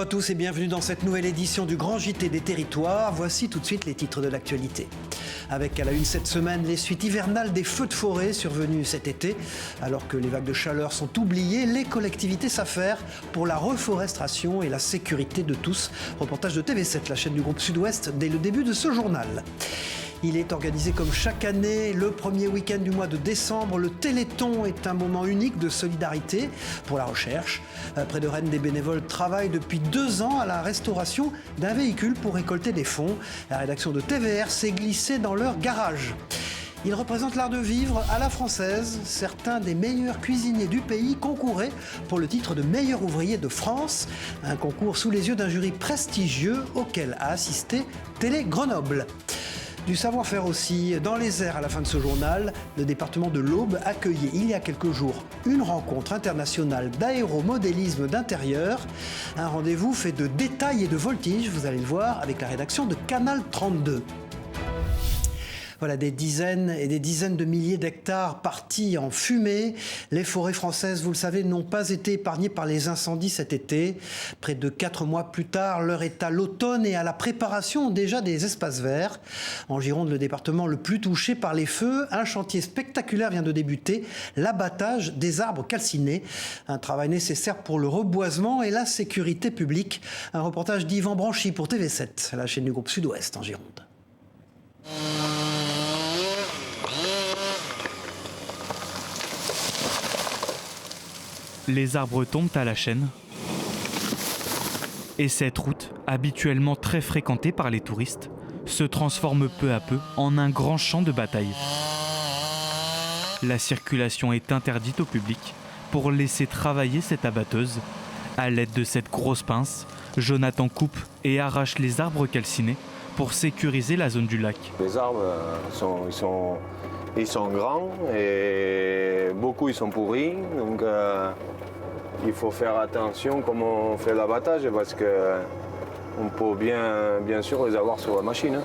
à tous et bienvenue dans cette nouvelle édition du Grand JT des Territoires. Voici tout de suite les titres de l'actualité. Avec à la une cette semaine les suites hivernales des feux de forêt survenus cet été. Alors que les vagues de chaleur sont oubliées, les collectivités s'affairent pour la reforestation et la sécurité de tous. Reportage de TV7, la chaîne du groupe Sud-Ouest, dès le début de ce journal. Il est organisé comme chaque année, le premier week-end du mois de décembre. Le Téléthon est un moment unique de solidarité pour la recherche. Près de Rennes, des bénévoles travaillent depuis 2 ans à la restauration d'un véhicule pour récolter des fonds. La rédaction de TVR s'est glissée dans leur garage. Ils représentent l'art de vivre à la française. Certains des meilleurs cuisiniers du pays concouraient pour le titre de meilleur ouvrier de France. Un concours sous les yeux d'un jury prestigieux auquel a assisté Télé Grenoble. Du savoir-faire aussi dans les airs à la fin de ce journal. Le département de l'Aube accueillait il y a quelques jours une rencontre internationale d'aéromodélisme d'intérieur. Un rendez-vous fait de détails et de voltiges, vous allez le voir, avec la rédaction de Canal 32. Voilà, des dizaines et des dizaines de milliers d'hectares partis en fumée. Les forêts françaises, vous le savez, n'ont pas été épargnées par les incendies cet été. Près de 4 mois plus tard, l'heure est à l'automne et à la préparation déjà des espaces verts. En Gironde, le département le plus touché par les feux, un chantier spectaculaire vient de débuter, l'abattage des arbres calcinés. Un travail nécessaire pour le reboisement et la sécurité publique. Un reportage d'Yvan Branchy pour TV7, la chaîne du groupe Sud-Ouest en Gironde. Les arbres tombent à la chaîne et cette route, habituellement très fréquentée par les touristes, se transforme peu à peu en un grand champ de bataille. La circulation est interdite au public pour laisser travailler cette abatteuse. À l'aide de cette grosse pince, Jonathan coupe et arrache les arbres calcinés pour sécuriser la zone du lac. Les arbres ils sont grands et beaucoup ils sont pourris, donc il faut faire attention comment on fait l'abattage parce qu'on peut bien sûr les avoir sur la machine.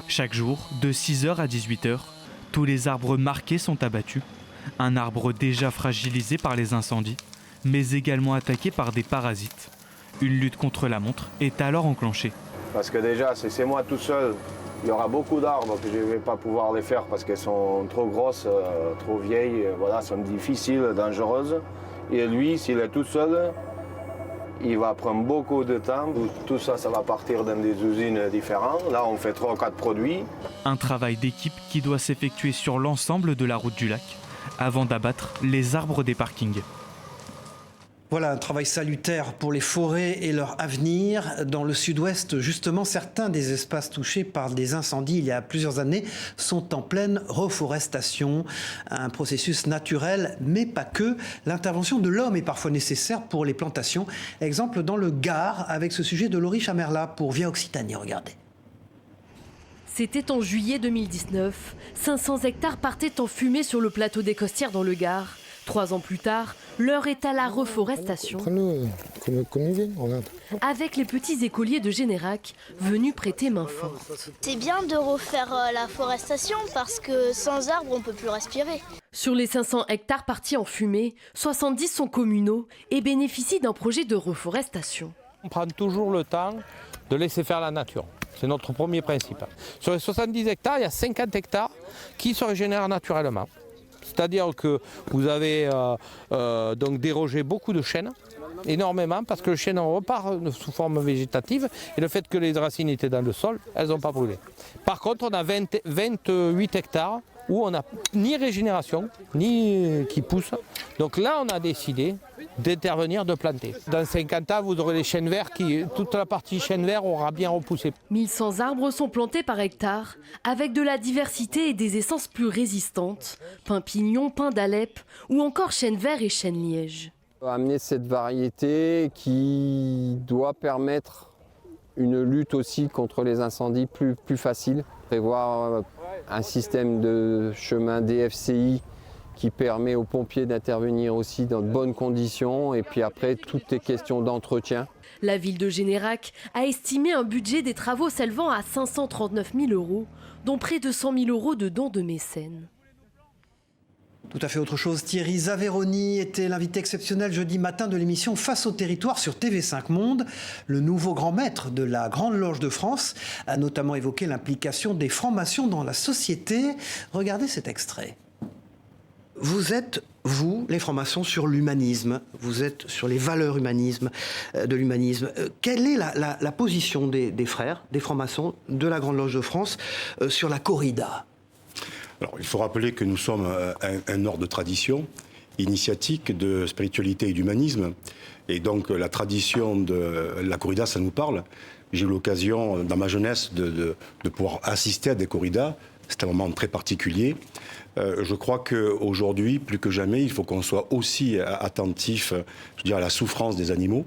Chaque jour, de 6h à 18h, tous les arbres marqués sont abattus. Un arbre déjà fragilisé par les incendies, mais également attaqué par des parasites. Une lutte contre la montre est alors enclenchée. Parce que déjà, si c'est moi tout seul, il y aura beaucoup d'arbres que je ne vais pas pouvoir les faire parce qu'elles sont trop grosses, trop vieilles, voilà, sont difficiles, dangereuses. Et lui, s'il est tout seul, il va prendre beaucoup de temps. Tout ça, ça va partir dans des usines différentes. Là, on fait 3 ou 4 produits. Un travail d'équipe qui doit s'effectuer sur l'ensemble de la route du lac avant d'abattre les arbres des parkings. Voilà un travail salutaire pour les forêts et leur avenir. Dans le sud-ouest, justement, certains des espaces touchés par des incendies il y a plusieurs années sont en pleine reforestation. Un processus naturel, mais pas que. L'intervention de l'homme est parfois nécessaire pour les plantations. Exemple dans le Gard, avec ce sujet de Laurie Chamerla pour Via Occitanie. Regardez. C'était en juillet 2019. 500 hectares partaient en fumée sur le plateau des Costières dans le Gard. 3 ans plus tard, l'heure est à la reforestation. Prenez-le comme il vient, regarde. Avec les petits écoliers de Générac, venus prêter main forte. C'est bien de refaire la forestation parce que sans arbres, on ne peut plus respirer. Sur les 500 hectares partis en fumée, 70 sont communaux et bénéficient d'un projet de reforestation. On prend toujours le temps de laisser faire la nature. C'est notre premier principe. Sur les 70 hectares, il y a 50 hectares qui se régénèrent naturellement. C'est-à-dire que vous avez donc dérogé beaucoup de chênes, énormément, parce que le chêne repart sous forme végétative et le fait que les racines étaient dans le sol, elles n'ont pas brûlé. Par contre, on a 28 hectares où on n'a ni régénération, ni qui pousse. Donc là, on a décidé d'intervenir, de planter. Dans 50 ans, vous aurez les chênes verts toute la partie chênes verts aura bien repoussé. 1100 arbres sont plantés par hectare, avec de la diversité et des essences plus résistantes. Pin pignon, pin d'Alep ou encore chêne vert et chêne liège. Amener cette variété qui doit permettre une lutte aussi contre les incendies plus facile. Prévoir un système de chemin DFCI qui permet aux pompiers d'intervenir aussi dans de bonnes conditions. Et puis après, toutes les questions d'entretien. La ville de Générac a estimé un budget des travaux s'élevant à 539 000 €, dont près de 100 000 € de dons de mécènes. Tout à fait autre chose. Thierry Zaveroni était l'invité exceptionnel jeudi matin de l'émission Face au territoire sur TV5 Monde. Le nouveau grand maître de la Grande Loge de France a notamment évoqué l'implication des francs-maçons dans la société. Regardez cet extrait. Vous êtes, vous, les francs-maçons, sur l'humanisme. Vous êtes sur les valeurs de l'humanisme. Quelle est la position des frères, des francs-maçons, de la Grande Loge de France sur la corrida ? Alors, il faut rappeler que nous sommes un ordre de tradition initiatique, de spiritualité et d'humanisme. Et donc, la tradition de la corrida, ça nous parle. J'ai eu l'occasion, dans ma jeunesse, de pouvoir assister à des corridas. C'est un moment très particulier. Je crois qu'aujourd'hui, plus que jamais, il faut qu'on soit aussi attentif, je dirais, à la souffrance des animaux.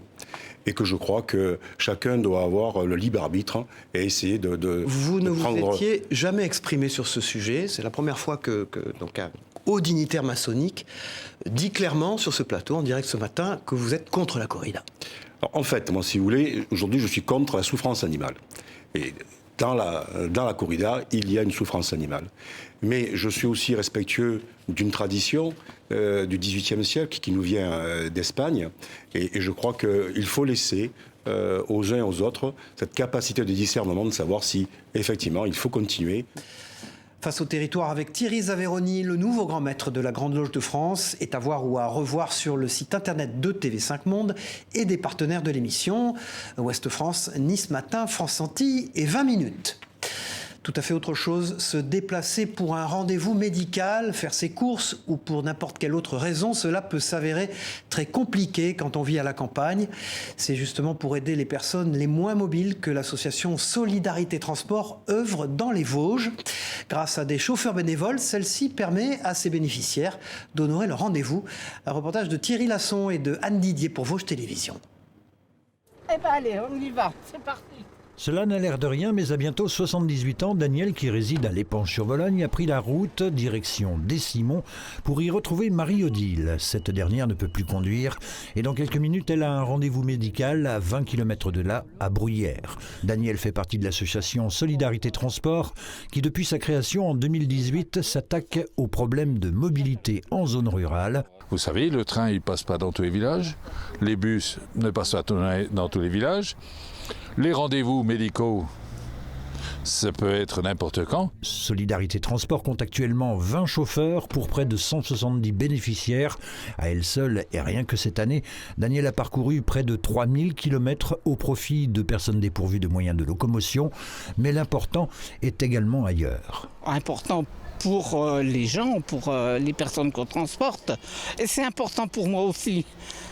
Et que je crois que chacun doit avoir le libre arbitre et essayer de Vous ne prendre... vous étiez jamais exprimé sur ce sujet. C'est la première fois que donc un haut dignitaire maçonnique dit clairement sur ce plateau, en direct ce matin, que vous êtes contre la corrida. Alors, en fait, moi, si vous voulez, aujourd'hui, je suis contre la souffrance animale. Et dans la corrida, il y a une souffrance animale. Mais je suis aussi respectueux d'une tradition du XVIIIe siècle qui nous vient d'Espagne. Et je crois qu'il faut laisser aux uns et aux autres cette capacité de discernement de savoir si, effectivement, il faut continuer. Face au territoire avec Thierry Zaveroni, le nouveau grand maître de la Grande Loge de France, est à voir ou à revoir sur le site internet de TV5 Monde et des partenaires de l'émission. Ouest France, Nice Matin, France Antilles et 20 minutes. Tout à fait autre chose, se déplacer pour un rendez-vous médical, faire ses courses ou pour n'importe quelle autre raison, cela peut s'avérer très compliqué quand on vit à la campagne. C'est justement pour aider les personnes les moins mobiles que l'association Solidarité Transport œuvre dans les Vosges. Grâce à des chauffeurs bénévoles, celle-ci permet à ses bénéficiaires d'honorer leur rendez-vous. Un reportage de Thierry Lasson et de Anne Didier pour Vosges Télévisions. Eh ben allez, on y va, c'est parti. Cela n'a l'air de rien, mais à bientôt 78 ans, Daniel, qui réside à l'Épanche-sur-Vologne, a pris la route direction Décimont pour y retrouver Marie-Odile. Cette dernière ne peut plus conduire et dans quelques minutes, elle a un rendez-vous médical à 20 km de là, à Bruyères. Daniel fait partie de l'association Solidarité Transport qui, depuis sa création en 2018, s'attaque aux problèmes de mobilité en zone rurale. Vous savez, le train, il ne passe pas dans tous les villages. Les bus ne passent pas dans tous les villages. Les rendez-vous médicaux, ça peut être n'importe quand. Solidarité Transport compte actuellement 20 chauffeurs pour près de 170 bénéficiaires. À elle seule, et rien que cette année, Daniel a parcouru près de 3000 km au profit de personnes dépourvues de moyens de locomotion. Mais l'important est également ailleurs. Important pour les gens, pour les personnes qu'on transporte. Et c'est important pour moi aussi.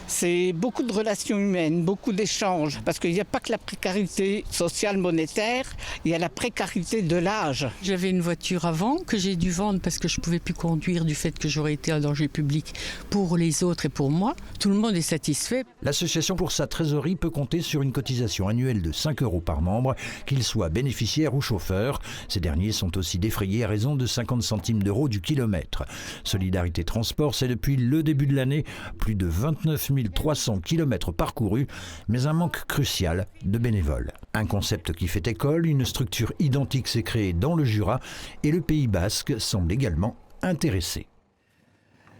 C'est beaucoup de relations humaines, beaucoup d'échanges, parce qu'il n'y a pas que la précarité sociale monétaire, il y a la précarité de l'âge. J'avais une voiture avant que j'ai dû vendre parce que je ne pouvais plus conduire du fait que j'aurais été un danger public pour les autres et pour moi. Tout le monde est satisfait. L'association pour sa trésorerie peut compter sur une cotisation annuelle de 5 € par membre, qu'ils soient bénéficiaires ou chauffeurs. Ces derniers sont aussi défrayés à raison de 50 centimes d'euros du kilomètre. Solidarité Transport, c'est depuis le début de l'année plus de 29 300 km parcourus, mais un manque crucial de bénévoles. Un concept qui fait école, une structure identique s'est créée dans le Jura et le Pays Basque semble également intéressé.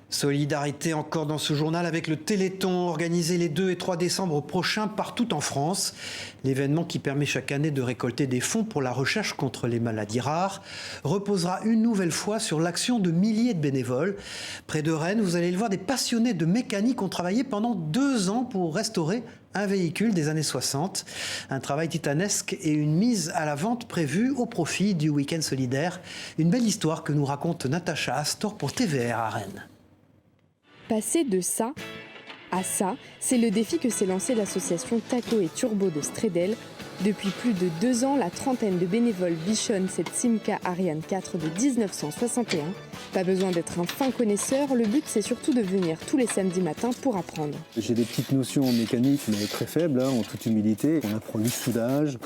Solidarité encore dans ce journal avec le Téléthon organisé les 2 et 3 décembre prochains partout en France. L'événement qui permet chaque année de récolter des fonds pour la recherche contre les maladies rares reposera une nouvelle fois sur l'action de milliers de bénévoles. Près de Rennes, vous allez le voir, des passionnés de mécanique ont travaillé pendant 2 ans pour restaurer un véhicule des années 60. Un travail titanesque et une mise à la vente prévue au profit du week-end solidaire. Une belle histoire que nous raconte Natacha Astor pour TVR à Rennes. Passer de ça à ça, c'est le défi que s'est lancé l'association Taco et Turbo de Strédel. Depuis plus de 2 ans, la trentaine de bénévoles bichonnent cette Simca Ariane 4 de 1961. Pas besoin d'être un fin connaisseur, le but c'est surtout de venir tous les samedis matins pour apprendre. J'ai des petites notions en mécanique, mais très faibles, en toute humilité. On apprend du soudage,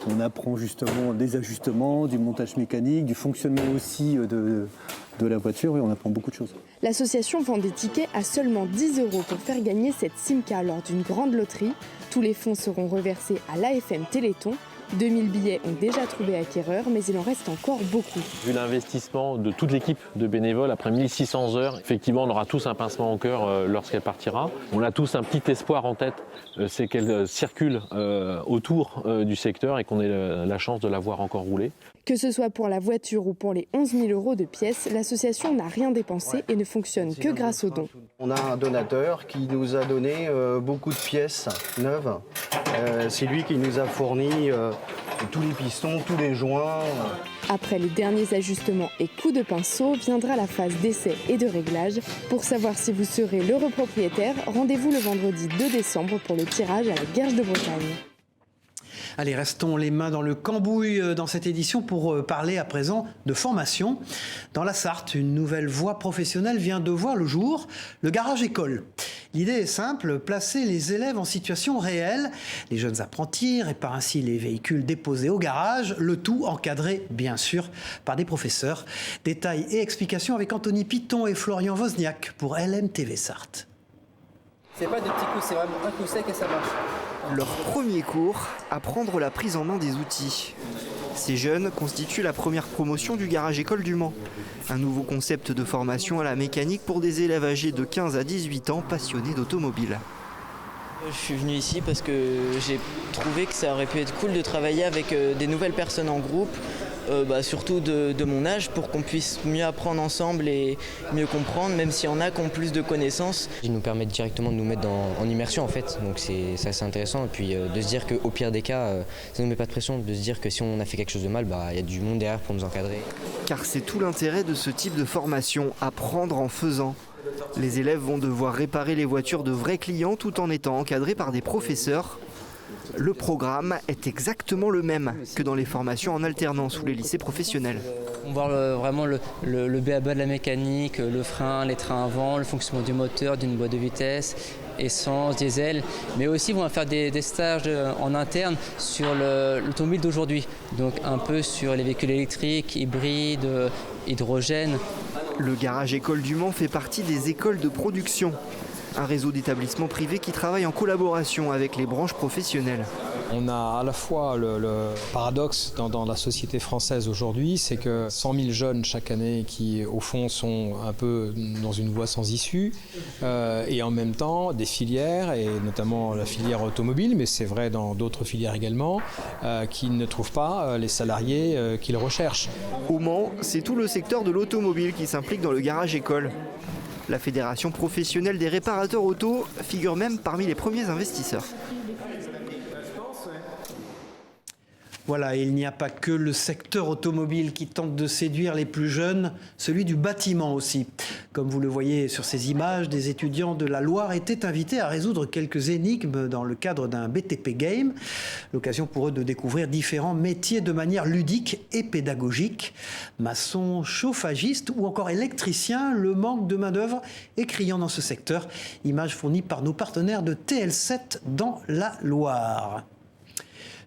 on apprend justement des ajustements, du montage mécanique, du fonctionnement aussi de la voiture, et on apprend beaucoup de choses. L'association vend des tickets à seulement 10 € pour faire gagner cette Simca lors d'une grande loterie. Tous les fonds seront reversés à l'AFM Téléthon. 2000 billets ont déjà trouvé acquéreur, mais il en reste encore beaucoup. Vu l'investissement de toute l'équipe de bénévoles, après 1600 heures, effectivement, on aura tous un pincement au cœur lorsqu'elle partira. On a tous un petit espoir en tête, c'est qu'elle circule autour du secteur et qu'on ait la chance de la voir encore rouler. Que ce soit pour la voiture ou pour les 11 000 € de pièces, l'association n'a rien dépensé et ne fonctionne que grâce aux dons. On a un donateur qui nous a donné beaucoup de pièces neuves. C'est lui qui nous a fourni tous les pistons, tous les joints. Après les derniers ajustements et coups de pinceau, viendra la phase d'essai et de réglage. Pour savoir si vous serez l'heureux propriétaire, rendez-vous le vendredi 2 décembre pour le tirage à la Guerche de Bretagne. Allez, restons les mains dans le cambouis dans cette édition pour parler à présent de formation. Dans la Sarthe, une nouvelle voie professionnelle vient de voir le jour, le garage école. L'idée est simple, placer les élèves en situation réelle. Les jeunes apprentis réparent ainsi les véhicules déposés au garage, le tout encadré bien sûr par des professeurs. Détails et explications avec Anthony Piton et Florian Wozniak pour LMTV Sarthe. C'est pas de petits coups, c'est vraiment un coup sec et ça marche. Leur premier cours, apprendre la prise en main des outils. Ces jeunes constituent la première promotion du garage école du Mans. Un nouveau concept de formation à la mécanique pour des élèves âgés de 15 à 18 ans passionnés d'automobile. Je suis venu ici parce que j'ai trouvé que ça aurait pu être cool de travailler avec des nouvelles personnes en groupe, surtout de mon âge, pour qu'on puisse mieux apprendre ensemble et mieux comprendre, même s'il y en a qui ont plus de connaissances. Ils nous permettent directement de nous mettre en immersion en fait, donc c'est assez intéressant. Et puis de se dire qu'au pire des cas, ça ne nous met pas de pression, de se dire que si on a fait quelque chose de mal, il y a du monde derrière pour nous encadrer. Car c'est tout l'intérêt de ce type de formation, apprendre en faisant. Les élèves vont devoir réparer les voitures de vrais clients tout en étant encadrés par des professeurs. Le programme est exactement le même que dans les formations en alternance ou les lycées professionnels. On voit vraiment le b.a.-ba de la mécanique, le frein, les trains avant, le fonctionnement du moteur, d'une boîte de vitesse, essence, diesel. Mais aussi on va faire des stages en interne sur l'automobile d'aujourd'hui. Donc un peu sur les véhicules électriques, hybrides, hydrogène. Le garage école du Mans fait partie des écoles de production. Un réseau d'établissements privés qui travaille en collaboration avec les branches professionnelles. On a à la fois le paradoxe dans la société française aujourd'hui, c'est que 100 000 jeunes chaque année qui au fond sont un peu dans une voie sans issue, et en même temps des filières, et notamment la filière automobile, mais c'est vrai dans d'autres filières également, qui ne trouvent pas les salariés qu'ils recherchent. Au Mans, c'est tout le secteur de l'automobile qui s'implique dans le garage école. La Fédération professionnelle des réparateurs auto figure même parmi les premiers investisseurs. Voilà, et il n'y a pas que le secteur automobile qui tente de séduire les plus jeunes, celui du bâtiment aussi. Comme vous le voyez sur ces images, des étudiants de la Loire étaient invités à résoudre quelques énigmes dans le cadre d'un BTP Game. L'occasion pour eux de découvrir différents métiers de manière ludique et pédagogique. Maçon, chauffagiste ou encore électricien, le manque de main-d'œuvre est criant dans ce secteur. Image fournie par nos partenaires de TL7 dans la Loire.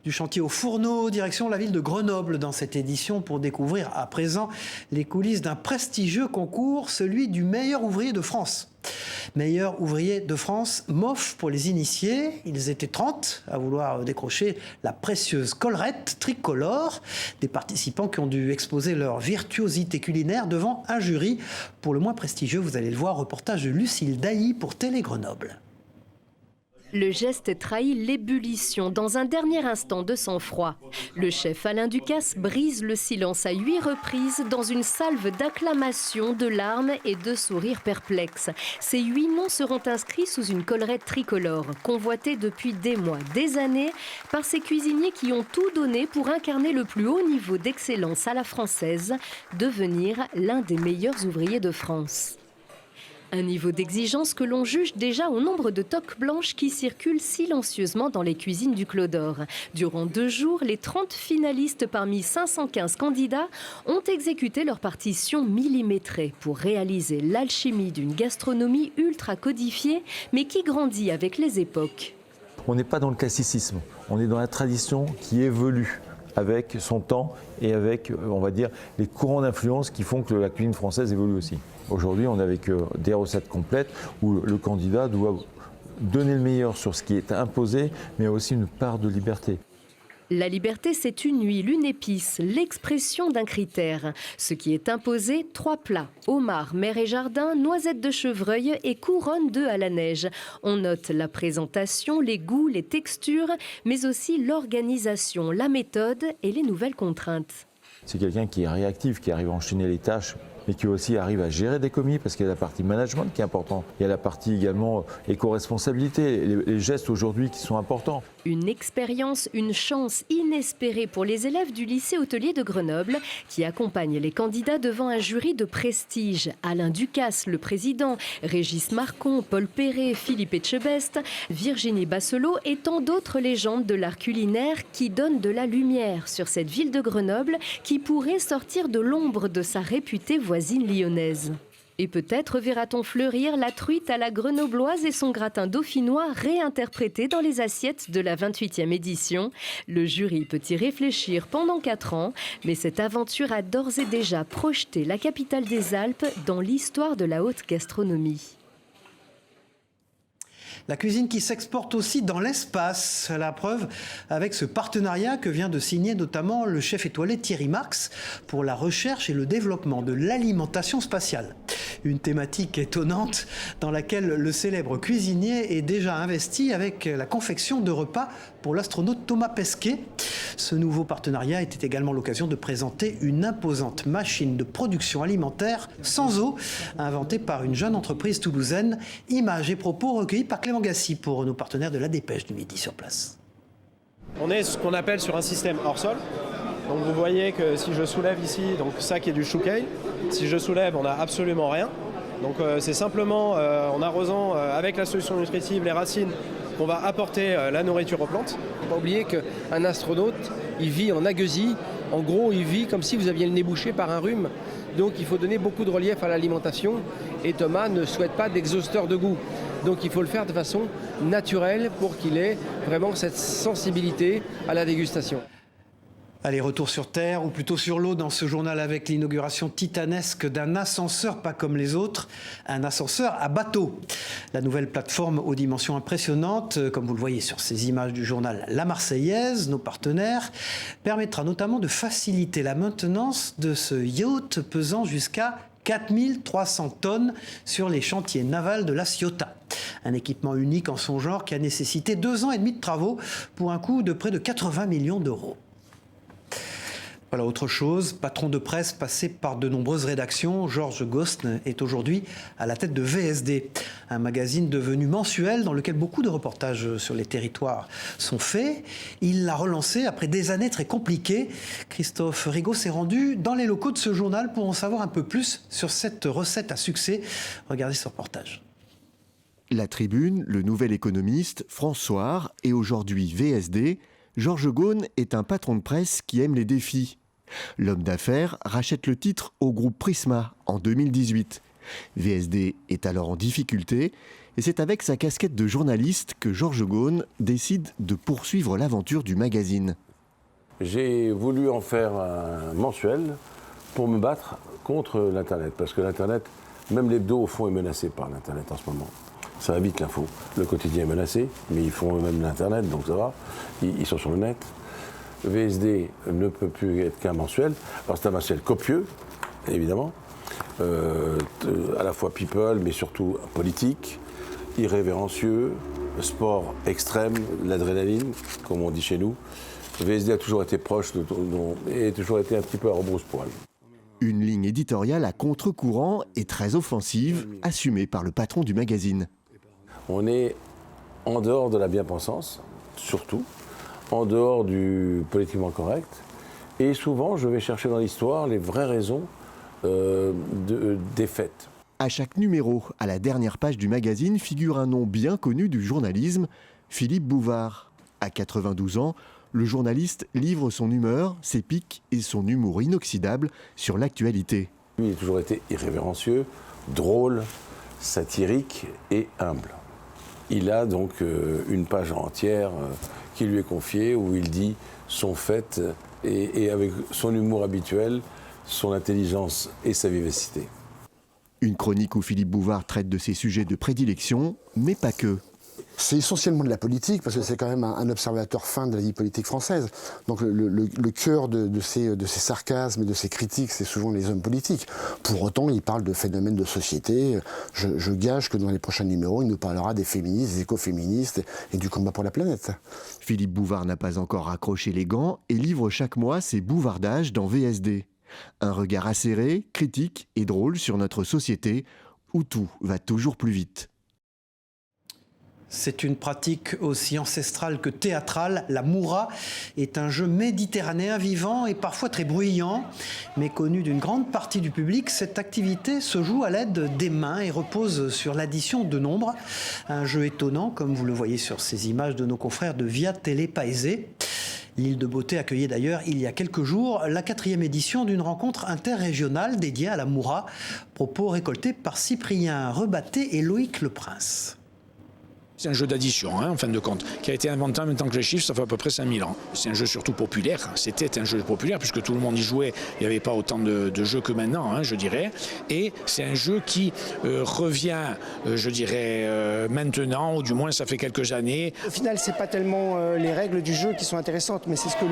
Du chantier au fourneau, direction la ville de Grenoble dans cette édition pour découvrir à présent les coulisses d'un prestigieux concours, celui du meilleur ouvrier de France. Meilleur ouvrier de France, MOF pour les initiés. Ils étaient 30 à vouloir décrocher la précieuse collerette tricolore. Des participants qui ont dû exposer leur virtuosité culinaire devant un jury pour le moins prestigieux. Vous allez le voir, reportage de Lucille Dailly pour Télé Grenoble. Le geste trahit l'ébullition dans un dernier instant de sang-froid. Le chef Alain Ducasse brise le silence à 8 reprises dans une salve d'acclamations, de larmes et de sourires perplexes. Ces 8 noms seront inscrits sous une collerette tricolore, convoitée depuis des mois, des années, par ces cuisiniers qui ont tout donné pour incarner le plus haut niveau d'excellence à la française, devenir l'un des meilleurs ouvriers de France. Un niveau d'exigence que l'on juge déjà au nombre de toques blanches qui circulent silencieusement dans les cuisines du Clos d'Or. Durant 2 jours, les 30 finalistes parmi 515 candidats ont exécuté leur partition millimétrée pour réaliser l'alchimie d'une gastronomie ultra codifiée, mais qui grandit avec les époques. On n'est pas dans le classicisme, on est dans la tradition qui évolue avec son temps et avec, on va dire, les courants d'influence qui font que la cuisine française évolue aussi. Aujourd'hui, on est avec des recettes complètes où le candidat doit donner le meilleur sur ce qui est imposé, mais aussi une part de liberté. La liberté, c'est une huile, une épice, l'expression d'un critère. Ce qui est imposé, 3 plats. Homard, mer et jardin, noisettes de chevreuil et couronne d'œufs à la neige. On note la présentation, les goûts, les textures, mais aussi l'organisation, la méthode et les nouvelles contraintes. C'est quelqu'un qui est réactif, qui arrive à enchaîner les tâches, mais qui aussi arrive à gérer des commis, parce qu'il y a la partie management qui est importante. Il y a la partie également éco-responsabilité, les gestes aujourd'hui qui sont importants. Une expérience, une chance inespérée pour les élèves du lycée hôtelier de Grenoble qui accompagnent les candidats devant un jury de prestige. Alain Ducasse, le président, Régis Marcon, Paul Perret, Philippe Etchebest, Virginie Basselot et tant d'autres légendes de l'art culinaire qui donnent de la lumière sur cette ville de Grenoble qui pourrait sortir de l'ombre de sa réputée voisine lyonnaise. Et peut-être verra-t-on fleurir la truite à la grenobloise et son gratin dauphinois réinterprété dans les assiettes de la 28e édition. Le jury peut y réfléchir pendant 4 ans, mais cette aventure a d'ores et déjà projeté la capitale des Alpes dans l'histoire de la haute gastronomie. La cuisine qui s'exporte aussi dans l'espace, la preuve avec ce partenariat que vient de signer notamment le chef étoilé Thierry Marx pour la recherche et le développement de l'alimentation spatiale. Une thématique étonnante dans laquelle le célèbre cuisinier est déjà investi avec la confection de repas pour l'astronaute Thomas Pesquet. Ce nouveau partenariat était également l'occasion de présenter une imposante machine de production alimentaire sans eau, inventée par une jeune entreprise toulousaine. Images et propos recueillis par Clément Gassi pour nos partenaires de la Dépêche du Midi sur place. On est ce qu'on appelle sur un système hors sol. Donc vous voyez que si je soulève ici, donc ça qui est du chouquet, si je soulève, on n'a absolument rien. Donc c'est simplement en arrosant avec la solution nutritive les racines qu'on va apporter la nourriture aux plantes. Il ne faut pas oublier qu'un astronaute, il vit en agueusie. En gros, il vit comme si vous aviez le nez bouché par un rhume. Donc il faut donner beaucoup de relief à l'alimentation. Et Thomas ne souhaite pas d'exhausteur de goût. Donc il faut le faire de façon naturelle pour qu'il ait vraiment cette sensibilité à la dégustation. Allez, retour sur Terre, ou plutôt sur l'eau dans ce journal avec l'inauguration titanesque d'un ascenseur pas comme les autres, un ascenseur à bateau. La nouvelle plateforme aux dimensions impressionnantes, comme vous le voyez sur ces images du journal La Marseillaise, nos partenaires, permettra notamment de faciliter la maintenance de ce yacht pesant jusqu'à 4300 tonnes sur les chantiers navals de la Ciotat. Un équipement unique en son genre qui a nécessité 2 ans et demi de travaux pour un coût de près de 80 millions d'euros. Voilà, autre chose, patron de presse passé par de nombreuses rédactions, Georges Gosne est aujourd'hui à la tête de VSD, un magazine devenu mensuel dans lequel beaucoup de reportages sur les territoires sont faits. Il l'a relancé après des années très compliquées. Christophe Rigaud s'est rendu dans les locaux de ce journal pour en savoir un peu plus sur cette recette à succès. Regardez ce reportage. La Tribune, Le Nouvel Économiste, François et aujourd'hui VSD, Georges Gosne est un patron de presse qui aime les défis. L'homme d'affaires rachète le titre au groupe Prisma en 2018. VSD est alors en difficulté et c'est avec sa casquette de journaliste que Georges Gosne décide de poursuivre l'aventure du magazine. J'ai voulu en faire un mensuel pour me battre contre l'Internet. Parce que l'Internet, même l'hebdo au fond est menacé par l'Internet en ce moment. Ça va vite l'info. Le quotidien est menacé, mais ils font eux-mêmes l'Internet, donc ça va. Ils sont sur le net. VSD ne peut plus être qu'un mensuel. Alors c'est un mensuel copieux, évidemment, à la fois people, mais surtout politique, irrévérencieux, sport extrême, l'adrénaline, comme on dit chez nous. VSD a toujours été proche et toujours été un petit peu à rebrousse-poil. Une ligne éditoriale à contre-courant et très offensive, assumée par le patron du magazine. On est en dehors de la bien-pensance, surtout, en dehors du politiquement correct. Et souvent, je vais chercher dans l'histoire les vraies raisons des faits. À chaque numéro, à la dernière page du magazine, figure un nom bien connu du journalisme, Philippe Bouvard. À 92 ans, le journaliste livre son humeur, ses pics et son humour inoxydable sur l'actualité. Il a toujours été irrévérencieux, drôle, satirique et humble. Il a donc une page entière qui lui est confiée où il dit son fait et avec son humour habituel, son intelligence et sa vivacité. Une chronique où Philippe Bouvard traite de ses sujets de prédilection, mais pas que. C'est essentiellement de la politique, parce que c'est quand même un observateur fin de la vie politique française. Donc le cœur de ces sarcasmes et de ces critiques, c'est souvent les hommes politiques. Pour autant, il parle de phénomènes de société. Je gage que dans les prochains numéros, il nous parlera des féministes, des écoféministes et du combat pour la planète. Philippe Bouvard n'a pas encore raccroché les gants et livre chaque mois ses bouvardages dans VSD. Un regard acéré, critique et drôle sur notre société, où tout va toujours plus vite. C'est une pratique aussi ancestrale que théâtrale. La moura est un jeu méditerranéen vivant et parfois très bruyant. Mais connu d'une grande partie du public, cette activité se joue à l'aide des mains et repose sur l'addition de nombres. Un jeu étonnant, comme vous le voyez sur ces images de nos confrères de Via Télé Paese. L'île de Beauté accueillait d'ailleurs il y a quelques jours la 4e édition d'une rencontre interrégionale dédiée à la moura. Propos récoltés par Cyprien Rebatté et Loïc Leprince. C'est un jeu d'addition, en fin de compte, qui a été inventé en même temps que les chiffres, ça fait à peu près 5000 ans. C'est un jeu surtout populaire, c'était un jeu populaire puisque tout le monde y jouait, il n'y avait pas autant de jeux que maintenant, je dirais. Et c'est un jeu qui revient, je dirais, maintenant, ou du moins ça fait quelques années. Au final, c'est pas tellement les règles du jeu qui sont intéressantes, mais c'est ce que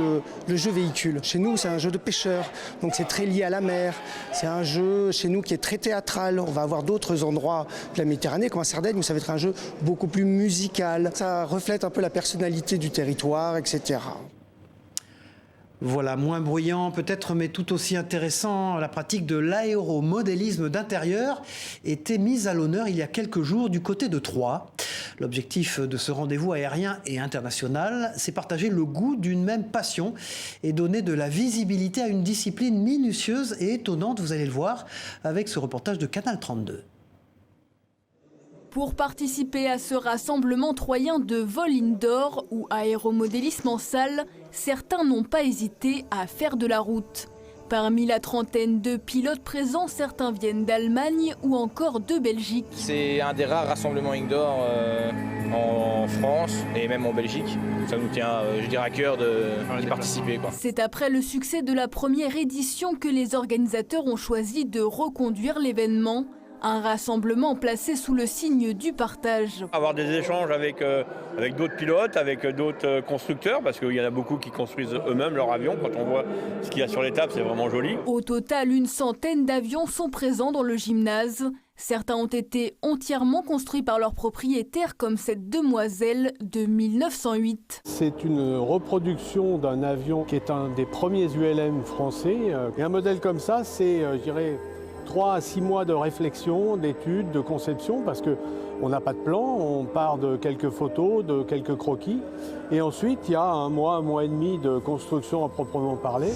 le jeu véhicule. Chez nous, c'est un jeu de pêcheurs, donc c'est très lié à la mer. C'est un jeu, chez nous, qui est très théâtral. On va avoir d'autres endroits de la Méditerranée, comme à Sardaigne, où ça va être un jeu beaucoup plus musical. Ça reflète un peu la personnalité du territoire, etc. Voilà, moins bruyant peut-être, mais tout aussi intéressant, la pratique de l'aéromodélisme d'intérieur était mise à l'honneur il y a quelques jours du côté de Troyes. L'objectif de ce rendez-vous aérien et international, c'est partager le goût d'une même passion et donner de la visibilité à une discipline minutieuse et étonnante, vous allez le voir, avec ce reportage de Canal 32. Pour participer à ce rassemblement troyen de vol indoor ou aéromodélisme en salle, certains n'ont pas hésité à faire de la route. Parmi la trentaine de pilotes présents, certains viennent d'Allemagne ou encore de Belgique. C'est un des rares rassemblements indoor en France et même en Belgique. Ça nous tient, je dirais, à cœur d'y participer. C'est après le succès de la première édition que les organisateurs ont choisi de reconduire l'événement. Un rassemblement placé sous le signe du partage. Avoir des échanges avec d'autres pilotes, avec d'autres constructeurs, parce qu'il y en a beaucoup qui construisent eux-mêmes leur avion. Quand on voit ce qu'il y a sur les tables, c'est vraiment joli. Au total, une centaine d'avions sont présents dans le gymnase. Certains ont été entièrement construits par leurs propriétaires, comme cette demoiselle de 1908. C'est une reproduction d'un avion qui est un des premiers ULM français. Et un modèle comme ça, c'est, je dirais, 3 à 6 mois de réflexion, d'études, de conception, parce qu'on n'a pas de plan, on part de quelques photos, de quelques croquis. Et ensuite, il y a un mois et demi de construction à proprement parler.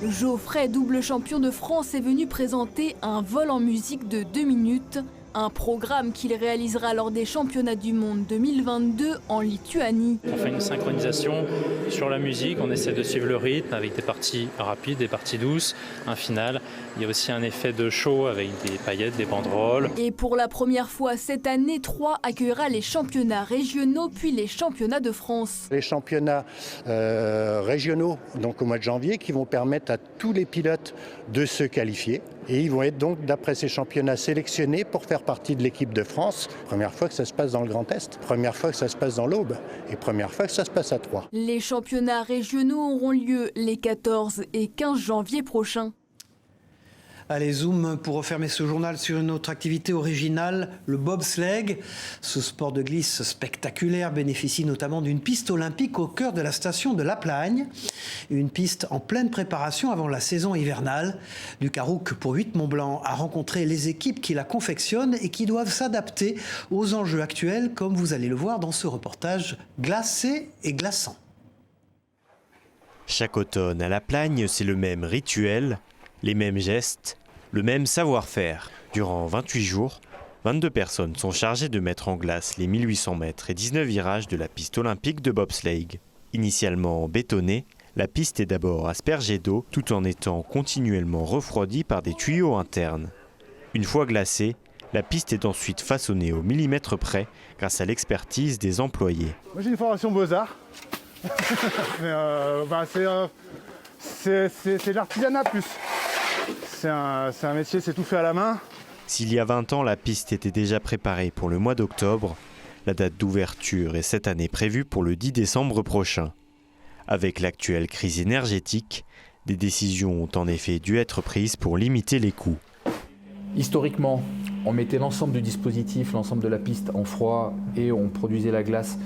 Geoffrey, double champion de France, est venu présenter un vol en musique de 2 minutes. Un programme qu'il réalisera lors des championnats du monde 2022 en Lituanie. On fait une synchronisation sur la musique, on essaie de suivre le rythme avec des parties rapides, des parties douces, un final. Il y a aussi un effet de show avec des paillettes, des banderoles. Et pour la première fois cette année, Troyes accueillera les championnats régionaux puis les championnats de France. Les championnats régionaux, donc au mois de janvier, qui vont permettre à tous les pilotes de se qualifier. Et ils vont être donc, d'après ces championnats, sélectionnés pour faire partie de l'équipe de France. Première fois que ça se passe dans le Grand Est, première fois que ça se passe dans l'Aube et première fois que ça se passe à Troyes. Les championnats régionaux auront lieu les 14 et 15 janvier prochains. Allez, zoom pour refermer ce journal sur une autre activité originale, le bobsleigh. Ce sport de glisse spectaculaire bénéficie notamment d'une piste olympique au cœur de la station de La Plagne. Une piste en pleine préparation avant la saison hivernale. Lucas Roucq pour 8 Mont-Blanc a rencontré les équipes qui la confectionnent et qui doivent s'adapter aux enjeux actuels, comme vous allez le voir dans ce reportage glacé et glaçant. Chaque automne à La Plagne, c'est le même rituel, les mêmes gestes, le même savoir-faire. Durant 28 jours, 22 personnes sont chargées de mettre en glace les 1800 mètres et 19 virages de la piste olympique de bobsleigh. Initialement bétonnée, la piste est d'abord aspergée d'eau tout en étant continuellement refroidie par des tuyaux internes. Une fois glacée, la piste est ensuite façonnée au millimètre près grâce à l'expertise des employés. Moi j'ai une formation Beaux-Arts. C'est de l'artisanat plus. C'est un métier, c'est tout fait à la main. S'il y a 20 ans, la piste était déjà préparée pour le mois d'octobre, la date d'ouverture est cette année prévue pour le 10 décembre prochain. Avec l'actuelle crise énergétique, des décisions ont en effet dû être prises pour limiter les coûts. Historiquement, on mettait l'ensemble du dispositif, l'ensemble de la piste en froid et on produisait la glace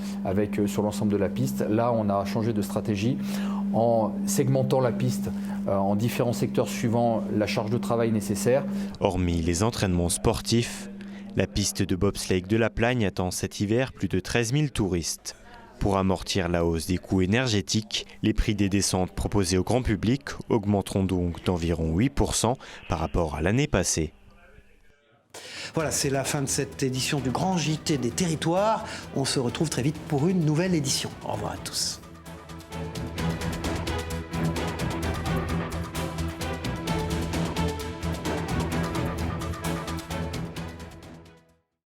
sur l'ensemble de la piste. Là, on a changé de stratégie en segmentant la piste en différents secteurs suivant la charge de travail nécessaire. Hormis les entraînements sportifs, la piste de bobsleigh de la Plagne attend cet hiver plus de 13 000 touristes. Pour amortir la hausse des coûts énergétiques, les prix des descentes proposées au grand public augmenteront donc d'environ 8% par rapport à l'année passée. Voilà, c'est la fin de cette édition du Grand JT des Territoires. On se retrouve très vite pour une nouvelle édition. Au revoir à tous.